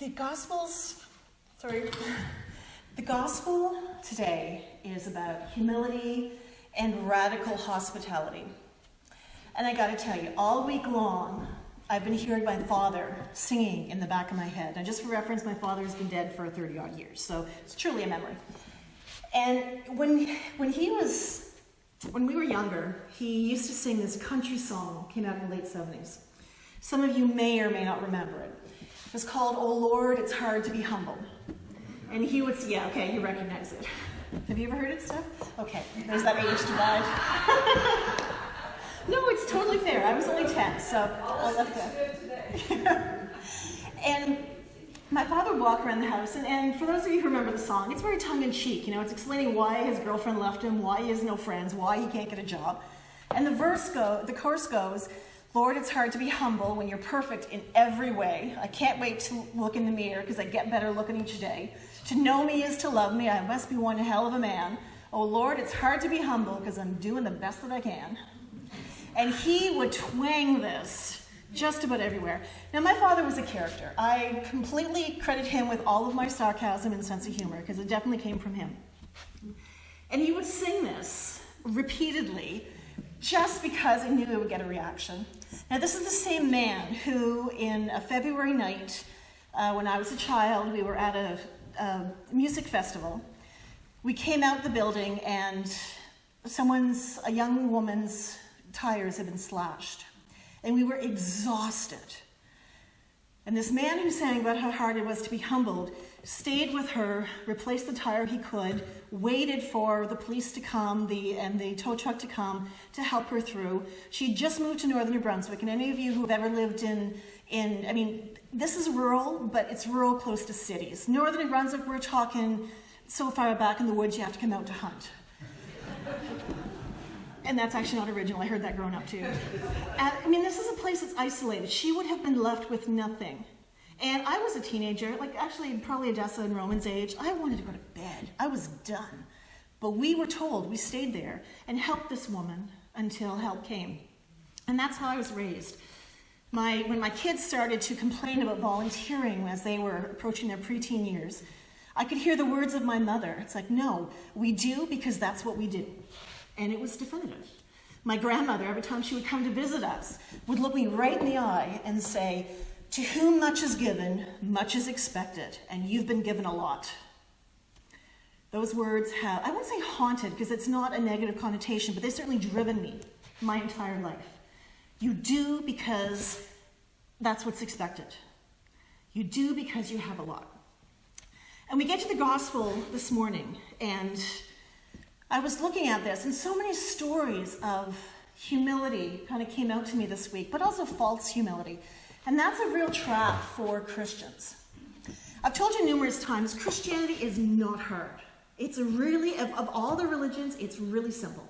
The gospel today is about humility and radical hospitality. And I gotta tell you, all week long, I've been hearing my father singing in the back of my head. And just for reference, my father has been dead for 30 odd years, so it's truly a memory. And when we were younger, he used to sing this country song, came out in the late 70s. Some of you may or may not remember it. It was called, "Oh Lord, It's Hard to Be Humble." And he would, yeah, okay, you recognize it. Have you ever heard it, Steph? Okay, there's that age divide. No, it's totally fair. I was only 10, so I'll let that. And my father would walk around the house, and for those of you who remember the song, it's very tongue-in-cheek. You know, it's explaining why his girlfriend left him, why he has no friends, why he can't get a job. And the chorus goes, "Lord, it's hard to be humble when you're perfect in every way. I can't wait to look in the mirror because I get better looking each day. To know me is to love me. I must be one hell of a man. Oh Lord, it's hard to be humble because I'm doing the best that I can." And he would twang this just about everywhere. Now, my father was a character. I completely credit him with all of my sarcasm and sense of humor because it definitely came from him. And he would sing this repeatedly just because he knew he would get a reaction. Now, this is the same man who, in a February night, when I was a child, we were at a music festival. We came out the building and a young woman's tires had been slashed. And we were exhausted. And this man who sang about how hard it was to be humbled stayed with her, replaced the tire he could, waited for the police to come and the tow truck to come to help her through. She just moved to northern New Brunswick, and any of you who've ever lived in this is rural, but it's rural close to cities. Northern New Brunswick, we're talking so far back in the woods you have to come out to hunt. And that's actually not original. I heard that growing up too. This is a place that's isolated. She would have been left with nothing. And I was a teenager, probably Odessa and Roman's age. I wanted to go to bed. I was done. But we were told, we stayed there and helped this woman until help came. And that's how I was raised. When my kids started to complain about volunteering as they were approaching their preteen years, I could hear the words of my mother. It's like, no, we do because that's what we do. And it was definitive. My grandmother, every time she would come to visit us, would look me right in the eye and say, "To whom much is given, much is expected, and you've been given a lot." Those words have, I won't say haunted, because it's not a negative connotation, but they've certainly driven me my entire life. You do because that's what's expected. You do because you have a lot. And we get to the gospel this morning, and I was looking at this, and so many stories of humility kind of came out to me this week, but also false humility. And that's a real trap for Christians. I've told you numerous times, Christianity is not hard. It's really, of all the religions, it's really simple.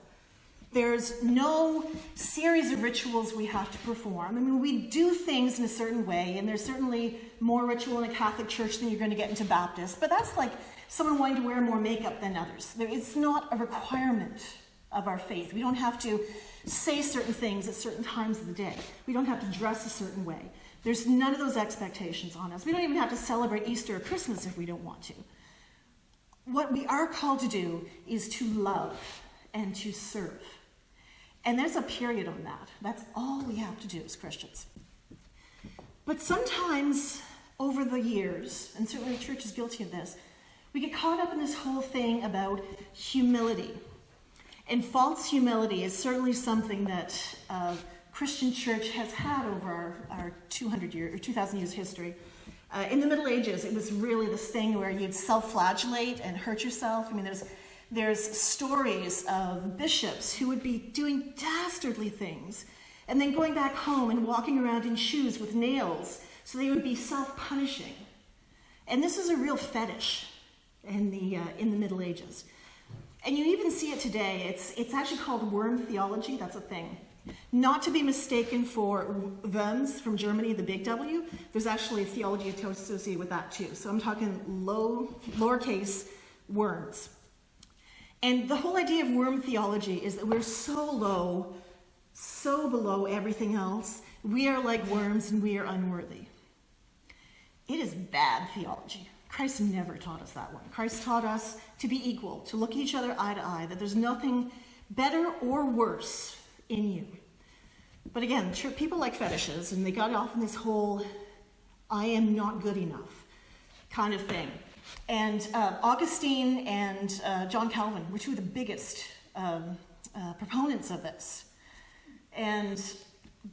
There's no series of rituals we have to perform. We do things in a certain way, and there's certainly more ritual in a Catholic church than you're going to get into Baptist, but that's like someone wanting to wear more makeup than others. It's not a requirement of our faith. We don't have to say certain things at certain times of the day. We don't have to dress a certain way. There's none of those expectations on us. We don't even have to celebrate Easter or Christmas if we don't want to. What we are called to do is to love and to serve. And there's a period on that. That's all we have to do as Christians. But sometimes over the years, and certainly the church is guilty of this, we get caught up in this whole thing about humility. And false humility is certainly something that Christian church has had over our 2,000 years history. In the Middle Ages, it was really this thing where you'd self-flagellate and hurt yourself. There's stories of bishops who would be doing dastardly things and then going back home and walking around in shoes with nails, so they would be self-punishing. And this is a real fetish in the Middle Ages. And you even see it today. It's actually called worm theology. That's a thing. Not to be mistaken for Worms from Germany, the big W. There's actually a theology associated with that too. So I'm talking lowercase worms. And the whole idea of worm theology is that we're so low, so below everything else, we are like worms and we are unworthy. It is bad theology. Christ never taught us that one. Christ taught us to be equal, to look at each other eye to eye, that there's nothing better or worse in you. But again, people like fetishes, and they got off in this whole I am not good enough kind of thing. And Augustine and John Calvin were two of the biggest proponents of this. And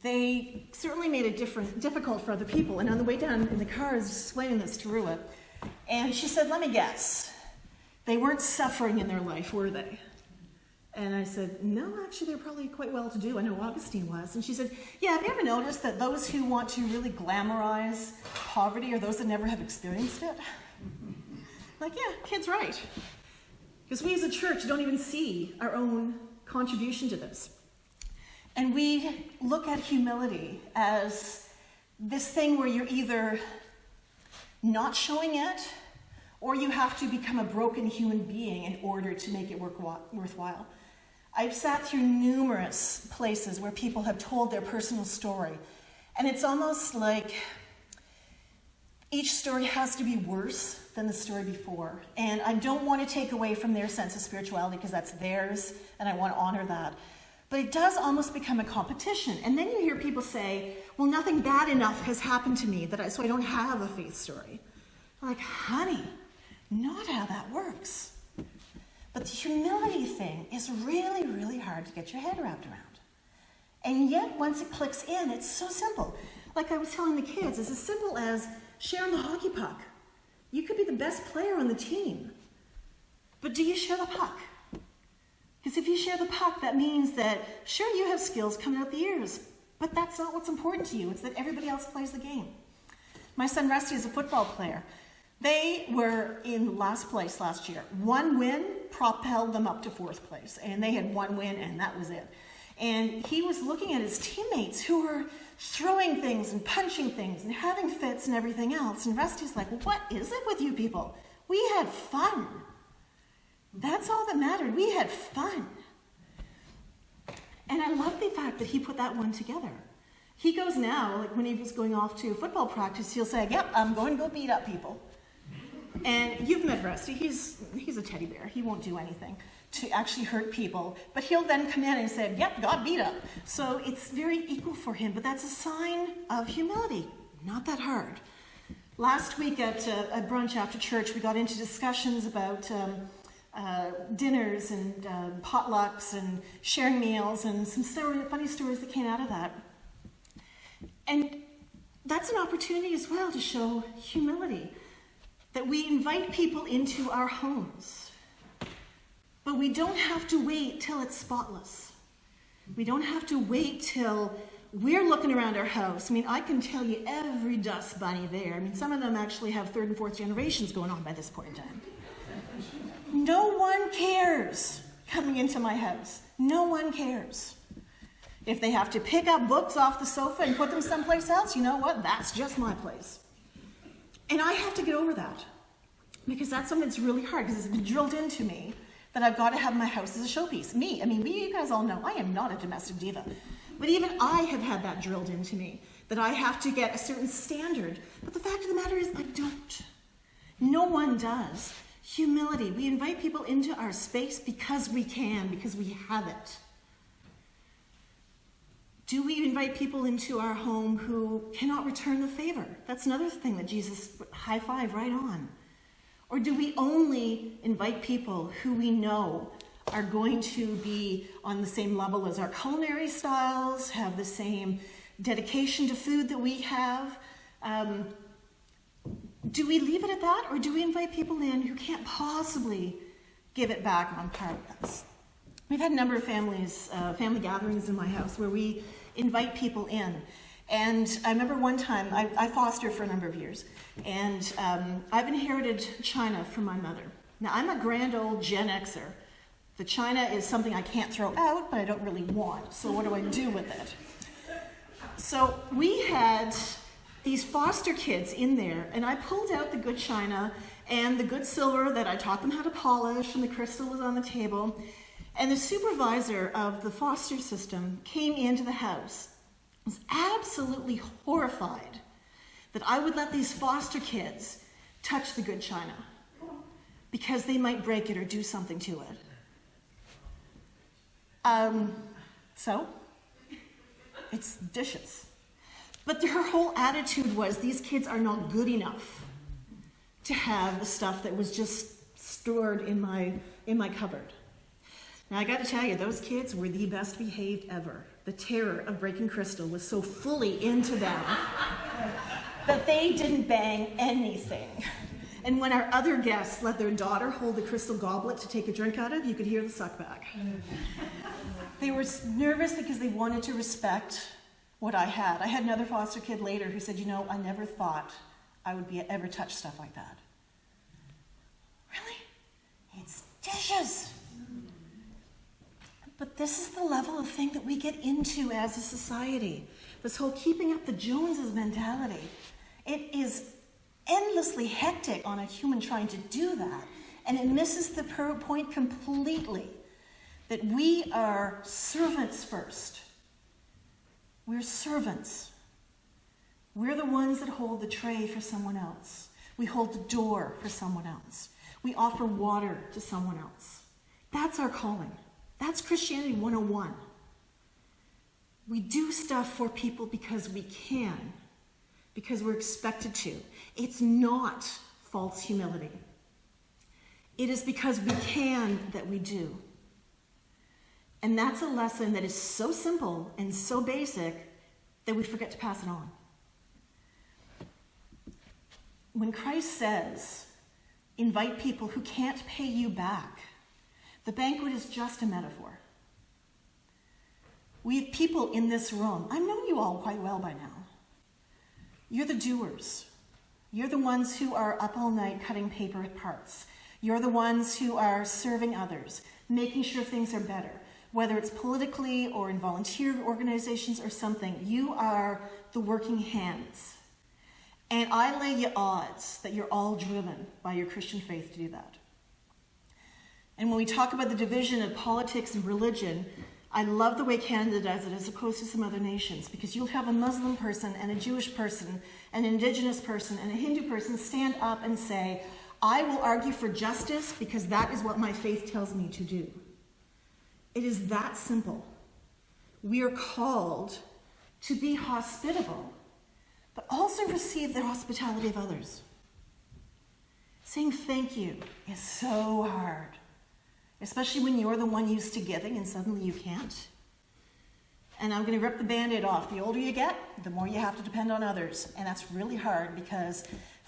they certainly made it difficult for other people. And on the way down in the car, I was explaining this to Rua. And she said, let me guess. They weren't suffering in their life, were they? And I said, no, actually, they're probably quite well to do. I know Augustine was. And she said, yeah, have you ever noticed that those who want to really glamorize poverty are those that never have experienced it? Like, yeah, kid's right. Because we as a church don't even see our own contribution to this. And we look at humility as this thing where you're either not showing it, or you have to become a broken human being in order to make it worthwhile. I've sat through numerous places where people have told their personal story, and it's almost like each story has to be worse than the story before. And I don't want to take away from their sense of spirituality because that's theirs, and I want to honor that. But it does almost become a competition. And then you hear people say, well, nothing bad enough has happened to me so I don't have a faith story. I'm like, honey, not how that works. But the humility thing is really, really hard to get your head wrapped around. And yet, once it clicks in, it's so simple. Like I was telling the kids, it's as simple as sharing the hockey puck. You could be the best player on the team, but do you share the puck? Because if you share the puck, that means that, sure, you have skills coming out the ears, but that's not what's important to you. It's that everybody else plays the game. My son Rusty is a football player. They were in last place last year. One win propelled them up to fourth place, and they had one win, and that was it. And he was looking at his teammates who were throwing things and punching things and having fits and everything else. And Rusty's like, well, what is it with you people? We had fun. That's all that mattered. We had fun. And I love the fact that he put that one together. He goes now, like when he was going off to football practice, he'll say, yep, I'm going to go beat up people. And you've met Rusty. He's a teddy bear. He won't do anything to actually hurt people. But he'll then come in and say, yep, got beat up. So it's very equal for him. But that's a sign of humility. Not that hard. Last week at brunch after church, we got into discussions about dinners and potlucks and sharing meals and some funny stories that came out of that. And that's an opportunity as well to show humility, that we invite people into our homes, but we don't have to wait till it's spotless. We don't have to wait till we're looking around our house. I mean, I can tell you every dust bunny there. I mean, some of them actually have third and fourth generations going on by this point in time. No one cares coming into my house. No one cares. If they have to pick up books off the sofa and put them someplace else, you know what? That's just my place. And I have to get over that, because that's something that's really hard, because it's been drilled into me that I've got to have my house as a showpiece. You guys all know I am not a domestic diva. But even I have had that drilled into me, that I have to get a certain standard. But the fact of the matter is I don't. No one does. Humility. We invite people into our space because we can, because we have it. Do we invite people into our home who cannot return the favor? That's another thing that Jesus high five right on. Or do we only invite people who we know are going to be on the same level as our culinary styles, have the same dedication to food that we have? Do we leave it at that, or do we invite people in who can't possibly give it back on par with us? We've had a number of family gatherings in my house where we invite people in. And I remember one time, I fostered for a number of years, and I've inherited China from my mother. Now, I'm a grand old Gen Xer. The China is something I can't throw out, but I don't really want. So what do I do with it? So we had these foster kids in there, and I pulled out the good china and the good silver that I taught them how to polish, and the crystal was on the table. And the supervisor of the foster system came into the house, was absolutely horrified that I would let these foster kids touch the good china because they might break it or do something to it. So, it's dishes. But her whole attitude was these kids are not good enough to have the stuff that was just stored in my cupboard. Now I got to tell you, those kids were the best behaved ever. The terror of breaking crystal was so fully into them that they didn't bang anything. And when our other guests let their daughter hold the crystal goblet to take a drink out of, you could hear the suckback. They were nervous because they wanted to respect what I had. I had another foster kid later who said, I never thought I would ever touch stuff like that. Really? It's dishes. But this is the level of thing that we get into as a society. This whole keeping up the Joneses mentality. It is endlessly hectic on a human trying to do that. And it misses the point completely that we are servants first. We're servants. We're the ones that hold the tray for someone else. We hold the door for someone else. We offer water to someone else. That's our calling. That's Christianity 101. We do stuff for people because we can, because we're expected to. It's not false humility. It is because we can that we do. And that's a lesson that is so simple and so basic that we forget to pass it on. When Christ says, invite people who can't pay you back, the banquet is just a metaphor. We have people in this room. I know you all quite well by now. You're the doers. You're the ones who are up all night cutting paper parts. You're the ones who are serving others, making sure things are better. Whether it's politically or in volunteer organizations or something, you are the working hands. And I lay you odds that you're all driven by your Christian faith to do that. And when we talk about the division of politics and religion, I love the way Canada does it as opposed to some other nations, because you'll have a Muslim person and a Jewish person, an indigenous person and a Hindu person stand up and say, I will argue for justice because that is what my faith tells me to do. It is that simple. We are called to be hospitable, but also receive the hospitality of others. Saying thank you is so hard, especially when you're the one used to giving and suddenly you can't. And I'm going to rip the Band-Aid off. The older you get, the more you have to depend on others. And that's really hard because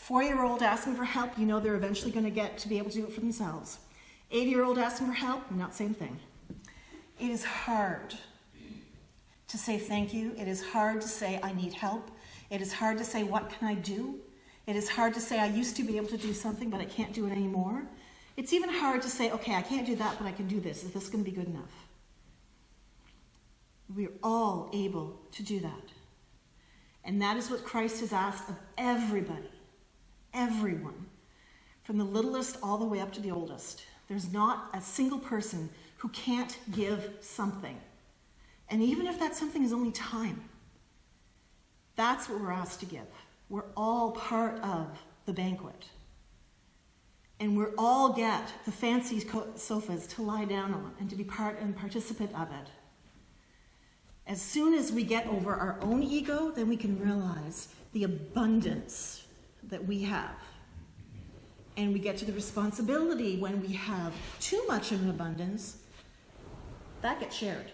4-year-old asking for help, they're eventually going to get to be able to do it for themselves. 80-year-old asking for help, not same thing. It is hard to say thank you. It is hard to say I need help. It is hard to say what can I do. It is hard to say I used to be able to do something, but I can't do it anymore. It's even hard to say, okay, I can't do that, but I can do this. Is this going to be good enough? We're all able to do that. And that is what Christ has asked of everybody, everyone, from the littlest all the way up to the oldest. There's not a single person who can't give something. And even if that something is only time, that's what we're asked to give. We're all part of the banquet. And we all get the fancy sofas to lie down on and to be part and participant of it. As soon as we get over our own ego, then we can realize the abundance that we have. And we get to the responsibility when we have too much of an abundance, that gets shared.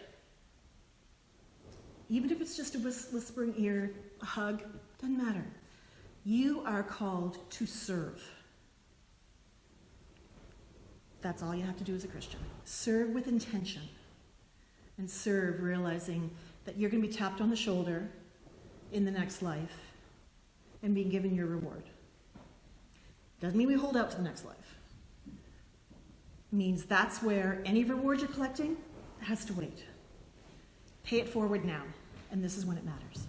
Even if it's just a whispering ear, a hug, doesn't matter. You are called to serve. That's all you have to do as a Christian. Serve with intention. And serve realizing that you're going to be tapped on the shoulder in the next life and being given your reward. Doesn't mean we hold out to the next life. It means that's where any reward you're collecting has to wait. Pay it forward now, and this is when it matters.